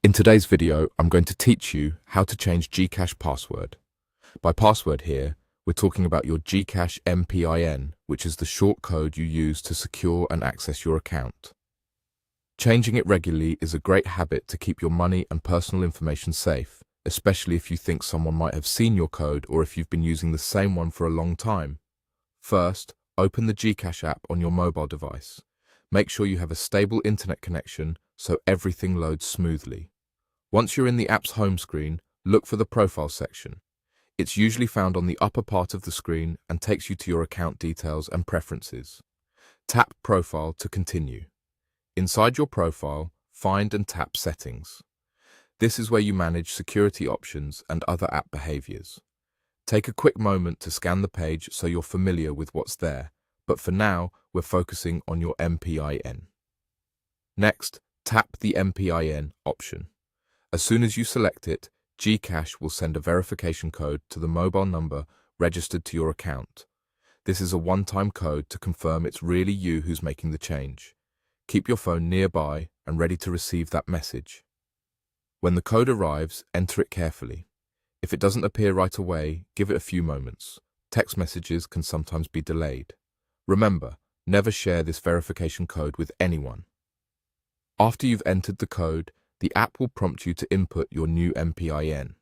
In today's video, I'm going to teach you how to change GCash password. By password here, we're talking about your GCash MPIN, which is the short code you use to secure and access your account. Changing it regularly is a great habit to keep your money and personal information safe, especially if you think someone might have seen your code or if you've been using the same one for a long time. First, open the GCash app on your mobile device. Make sure you have a stable internet connection so everything loads smoothly. Once you're in the app's home screen, look for the Profile section. It's usually found on the upper part of the screen and takes you to your account details and preferences. Tap Profile to continue. Inside your profile, find and tap Settings. This is where you manage security options and other app behaviors. Take a quick moment to scan the page so you're familiar with what's there, but for now, we're focusing on your MPIN. Next, tap the MPIN option. As soon as you select it, GCash will send a verification code to the mobile number registered to your account. This is a one-time code to confirm it's really you who's making the change. Keep your phone nearby and ready to receive that message. When the code arrives, enter it carefully. If it doesn't appear right away, give it a few moments. Text messages can sometimes be delayed. Remember, never share this verification code with anyone. After you've entered the code, the app will prompt you to input your new MPIN.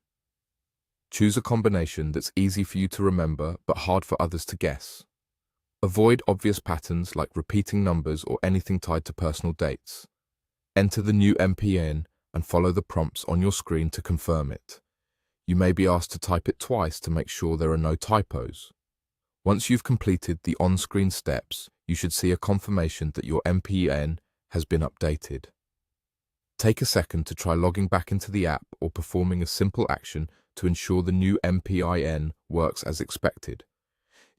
Choose a combination that's easy for you to remember but hard for others to guess. Avoid obvious patterns like repeating numbers or anything tied to personal dates. Enter the new MPIN and follow the prompts on your screen to confirm it. You may be asked to type it twice to make sure there are no typos. Once you've completed the on-screen steps, you should see a confirmation that your MPIN has been updated. Take a second to try logging back into the app or performing a simple action to ensure the new MPIN works as expected.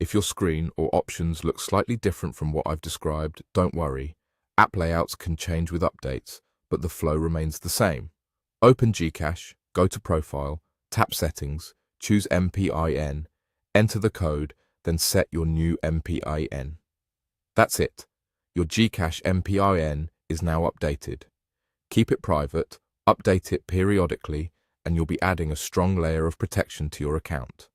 If your screen or options look slightly different from what I've described, don't worry. App layouts can change with updates, but the flow remains the same. Open GCash, go to Profile, tap Settings, choose MPIN, enter the code, then set your new MPIN. That's it. Your GCash MPIN is now updated. Keep it private, update it periodically, and you'll be adding a strong layer of protection to your account.